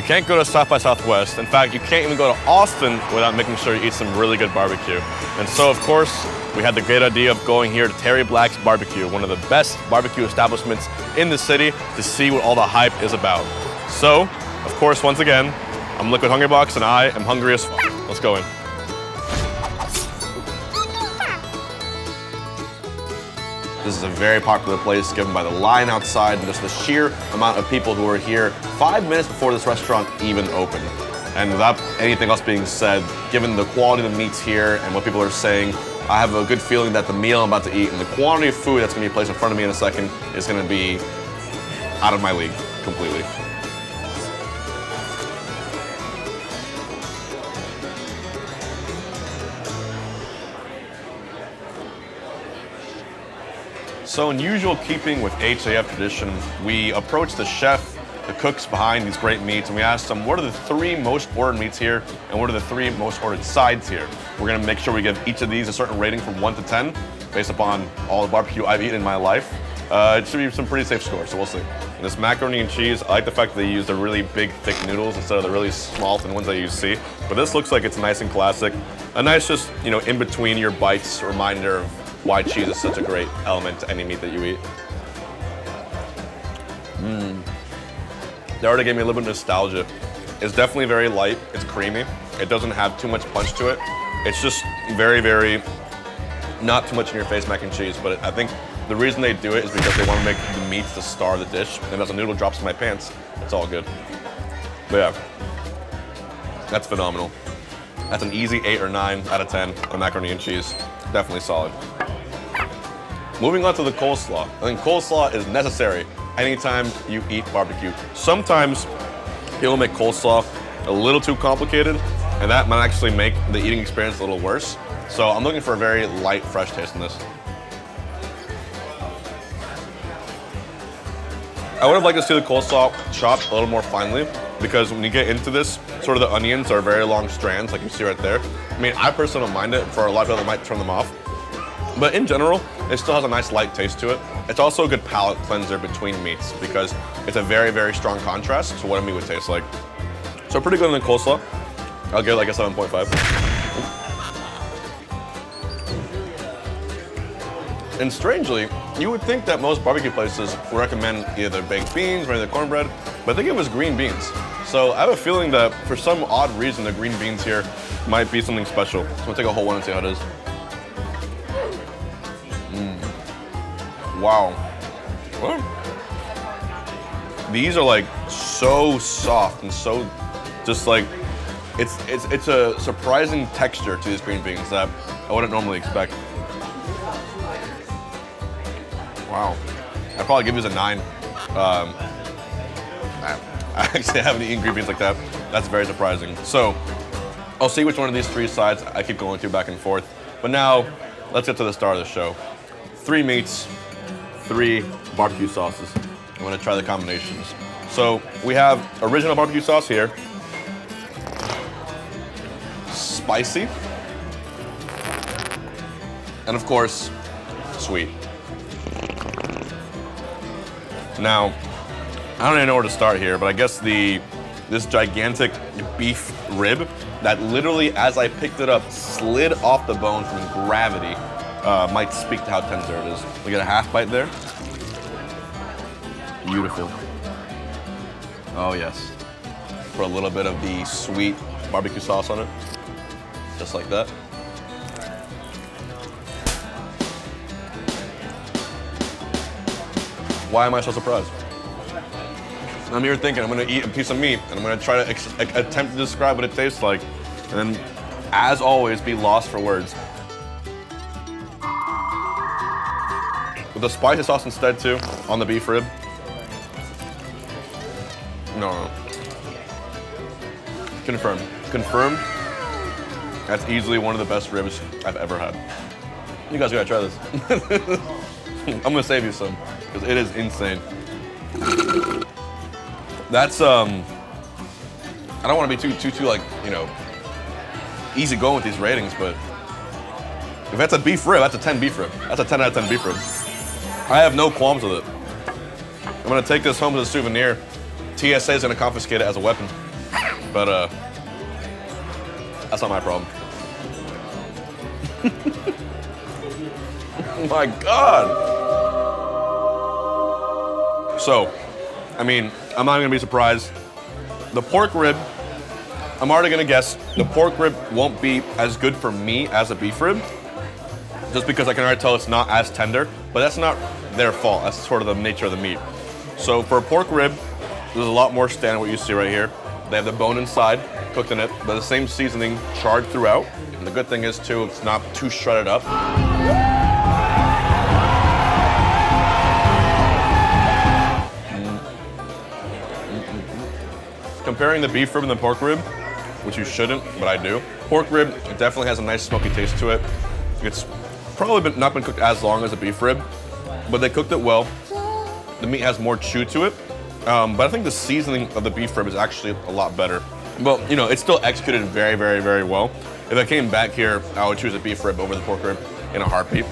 You can't go to South by Southwest. In fact, you can't even go to Austin without making sure you eat some really good barbecue. And so, of course, we had the great idea of going here to Terry Black's Barbecue, one of the best barbecue establishments in the city, to see what all the hype is about. So, of course, once again, I'm Liquid Hungrybox and I am hungry as fuck. Let's go in. This is a very popular place given by the line outside and just the sheer amount of people who are here 5 minutes before this restaurant even opened. And without anything else being said, given the quality of the meats here and what people are saying, I have a good feeling that the meal I'm about to eat and the quantity of food that's gonna be placed in front of me in a second is gonna be out of my league completely. So in usual keeping with HAF tradition, we approached the chef, the cooks behind these great meats, and we asked them, what are the 3 most ordered meats here, and what are the 3 most ordered sides here? We're gonna make sure we give each of these a certain rating from 1 to 10, based upon all the barbecue I've eaten in my life. It should be some pretty safe scores, so we'll see. And this macaroni and cheese, I like the fact that they use the really big, thick noodles instead of the really small thin ones that you see. But this looks like it's nice and classic. A nice just, in between your bites reminder of why cheese is such a great element to any meat that you eat. They already gave me a little bit of nostalgia. It's definitely very light, it's creamy. It doesn't have too much punch to it. It's just very, very, not too much in your face mac and cheese, but I think the reason they do it is because they want to make the meats the star of the dish, and as a noodle drops in my pants, it's all good. But yeah, that's phenomenal. That's an easy 8 or 9 out of 10 on macaroni and cheese. Definitely solid. Moving on to the coleslaw. I think coleslaw is necessary anytime you eat barbecue. Sometimes people make coleslaw a little too complicated, and that might actually make the eating experience a little worse. So I'm looking for a very light, fresh taste in this. I would have liked to see the coleslaw chopped a little more finely, because when you get into this, sort of the onions are very long strands, like you see right there. I mean, I personally don't mind it. For a lot of people, they might turn them off. But in general, it still has a nice light taste to it. It's also a good palate cleanser between meats because it's a very, very strong contrast to what a meat would taste like. So pretty good on the coleslaw. I'll give it like a 7.5. And strangely, you would think that most barbecue places would recommend either baked beans or the cornbread, but they give us green beans. So I have a feeling that for some odd reason, the green beans here might be something special. So we'll take a whole one and see how it is. Wow. Well, these are like so soft and so just like, it's a surprising texture to these green beans that I wouldn't normally expect. Wow. I'd probably give these a 9. I actually haven't eaten green beans like that. That's very surprising. So I'll see which one of these 3 sides I keep going to back and forth. But now, let's get to the star of the show. 3 meats, 3 barbecue sauces. I'm gonna try the combinations. So we have original barbecue sauce here. Spicy. And of course, sweet. Now, I don't even know where to start here, but I guess this gigantic beef rib that literally, as I picked it up, slid off the bone from gravity might speak to how tender it is. We get a half bite there. Beautiful. Oh yes. Put a little bit of the sweet barbecue sauce on it, just like that. Why am I so surprised? I'm here thinking I'm gonna eat a piece of meat and I'm gonna try to attempt to describe what it tastes like, and then, as always, be lost for words. With the spicy sauce instead too, on the beef rib. No. Confirmed. Confirmed. That's easily one of the best ribs I've ever had. You guys gotta try this. I'm gonna save you some, because it is insane. That's, I don't want to be too like, easy going with these ratings, but if that's a beef rib, that's a 10 beef rib. That's a 10 out of 10 beef rib. I have no qualms with it. I'm gonna take this home as a souvenir. TSA is gonna confiscate it as a weapon. But that's not my problem. Oh my God. So, I mean, I'm not gonna be surprised. The pork rib, I'm already gonna guess the pork rib won't be as good for me as a beef rib, just because I can already tell it's not as tender, but that's not their fault. That's sort of the nature of the meat. So for a pork rib, there's a lot more standard what you see right here. They have the bone inside, cooked in it, but the same seasoning charred throughout. And the good thing is too, it's not too shredded up. Comparing the beef rib and the pork rib, which you shouldn't, but I do. Pork rib, it definitely has a nice smoky taste to it. It's probably not been cooked as long as a beef rib, but they cooked it well. The meat has more chew to it, but I think the seasoning of the beef rib is actually a lot better. But you know, it's still executed very, very, very well. If I came back here, I would choose a beef rib over the pork rib in a heartbeat.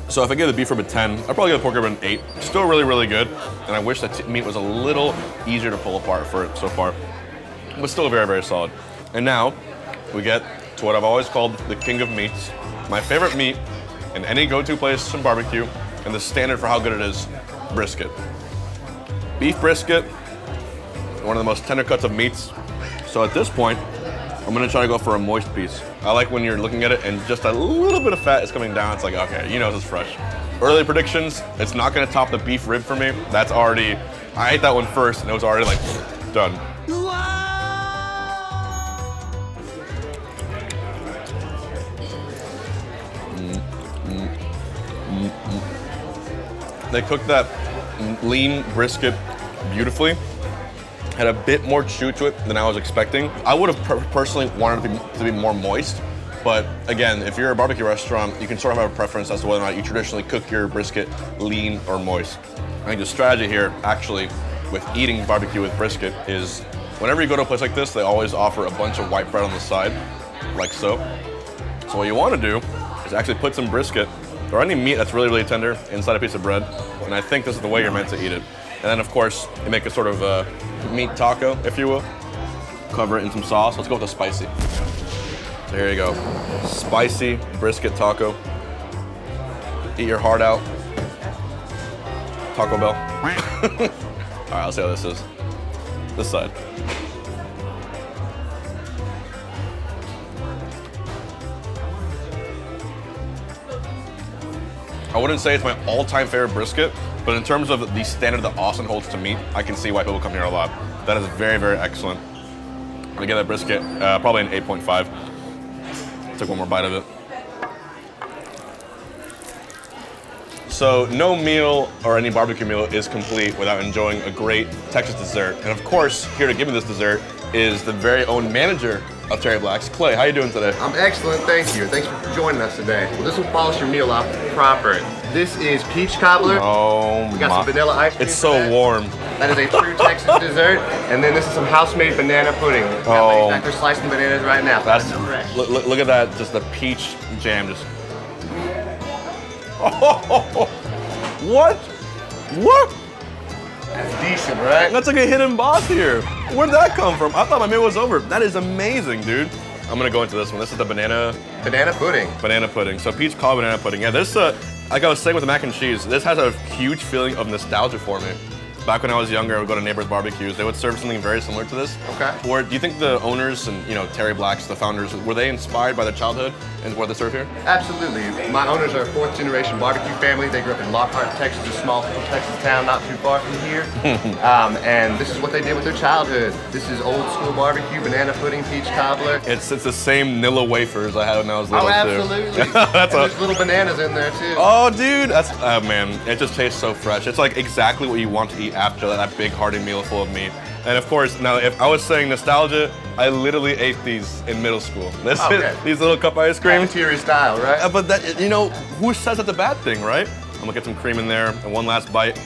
So if I give the beef rib a 10, I'd probably give the pork rib an 8. Still really, really good, and I wish that meat was a little easier to pull apart for it so far, but still very, very solid. And now we get to what I've always called the king of meats, my favorite meat in any go-to place in barbecue, and the standard for how good it is, brisket. Beef brisket, one of the most tender cuts of meats. So at this point, I'm gonna try to go for a moist piece. I like when you're looking at it and just a little bit of fat is coming down. It's like, okay, you know this is fresh. Early predictions, it's not gonna top the beef rib for me. That's already, I ate that one first and it was already like, done. They cooked that lean brisket beautifully. Had a bit more chew to it than I was expecting. I would have personally wanted it to be more moist, but again, if you're a barbecue restaurant, you can sort of have a preference as to whether or not you traditionally cook your brisket lean or moist. I think the strategy here, actually, with eating barbecue with brisket is whenever you go to a place like this, they always offer a bunch of white bread on the side, like so. So what you want to do is actually put some brisket or any meat that's really, really tender inside a piece of bread, and I think this is the way you're meant to eat it. And then, of course, you make a sort of meat taco, if you will. Cover it in some sauce. Let's go with the spicy. So here you go. Spicy brisket taco. Eat your heart out. Taco Bell. All right, let's see how this is. This side. I wouldn't say it's my all-time favorite brisket, but in terms of the standard that Austin holds to meat, I can see why people come here a lot. That is very, very excellent. I'm gonna give that brisket probably an 8.5. Took one more bite of it. So no meal or any barbecue meal is complete without enjoying a great Texas dessert. And of course, here to give me this dessert is the very own manager of Terry Black's, Clay. How you doing today? I'm excellent, thank you. Thanks for joining us today. Well, this will polish your meal off proper. This is peach cobbler. Oh my. We got some vanilla ice cream. It's so warm. That is a true Texas dessert. And then this is some house-made banana pudding. Oh. They're slicing bananas right now. That's look at that, just the peach jam, just. Oh, what? What? That's decent, right? That's like a hidden boss here. Where'd that come from? I thought my meal was over. That is amazing, dude. I'm gonna go into this one. This is the banana pudding. Banana pudding. So peach cobbler banana pudding. Yeah, this like I was saying with the mac and cheese, this has a huge feeling of nostalgia for me. Back when I was younger, I would go to neighbors' barbecues. They would serve something very similar to this. Okay. Or do you think the owners and Terry Black's, the founders, were they inspired by their childhood and what they serve here? Absolutely. My owners are a fourth-generation barbecue family. They grew up in Lockhart, Texas, a small Texas town not too far from here. And this is what they did with their childhood. This is old-school barbecue, banana pudding, peach cobbler. It's the same Nilla wafers I had when I was little, too. Oh, absolutely. There's little bananas in there too. Oh, dude, that's man, it just tastes so fresh. It's like exactly what you want to eat after that big hearty meal full of meat. And of course, now if I was saying nostalgia, I literally ate these in middle school. These little cup ice creams. Cafeteria style, right? But that, who says that's a bad thing, right? I'm gonna get some cream in there and one last bite.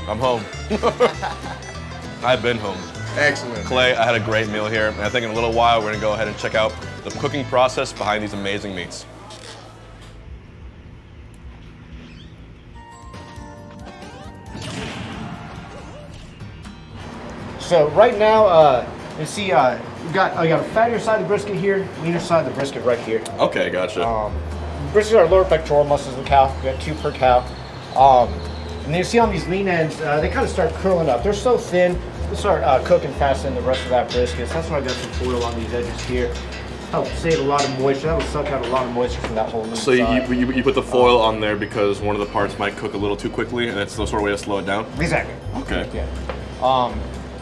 I'm home. I've been home. Excellent. Clay, I had a great meal here, and I think in a little while we're gonna go ahead and check out the cooking process behind these amazing meats. So right now, you see, I got a fattier side of the brisket here, leaner side of the brisket right here. Okay, gotcha. Brisket are lower pectoral muscles of the cow. We got 2 per cow. And then you see on these lean ends, they kind of start curling up. They're so thin, they start cooking faster than the rest of that brisket. So that's why I got some foil on these edges here. Help save a lot of moisture. That will suck out a lot of moisture from that whole lean So side. you put the foil on there because one of the parts might cook a little too quickly, and it's the sort of way to slow it down? Exactly. Okay. Yeah.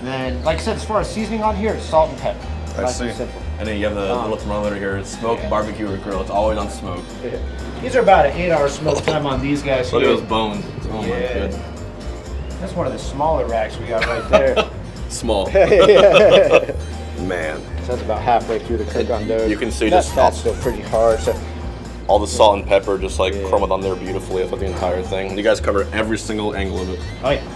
Then, like I said, as far as seasoning on here, it's salt and pepper. Nice and simple. And then you have the little thermometer here. It's smoked, barbecue, or grill. It's always on smoke. Yeah. These are about an 8-hour smoke time on these guys Look here. at those bones. Oh my goodness. That's one of the smaller racks we got right there. Small. Yeah. Man. So that's about halfway through the cook on those. You can see that's still pretty hard. So all the salt and pepper just like crumbled on there beautifully throughout the entire thing. You guys cover every single angle of it. oh yeah.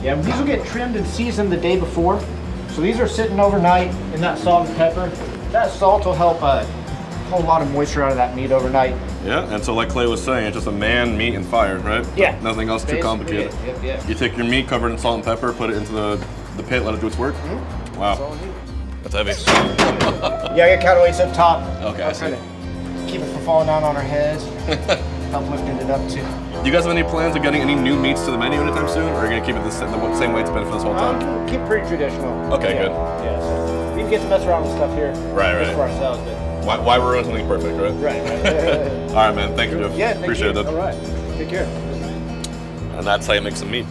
Yeah, these will get trimmed and seasoned the day before. So these are sitting overnight in that salt and pepper. That salt will help pull a lot of moisture out of that meat overnight. Yeah, and so like Clay was saying, it's just a man, meat, and fire, right? Yeah. Nothing else too complicated. Yep. You take your meat covered in salt and pepper, put it into the pit, let it do its work. Wow. That's heavy. Yeah, I got counterweights up top. Okay, I see. Keep it from falling down on our heads. Help lifting it up too. Do you guys have any plans of getting any new meats to the menu anytime soon, or are you gonna keep it the same way it's been for this whole time? Keep pretty traditional. Okay, good. Yeah, so we can get to mess around with stuff here. Right. Just for ourselves, but Why ruin something perfect, right? right. All right, man. Thank you, Jeff. Yeah, thank Appreciate you. it. All right. Take care. And that's how you make some meat.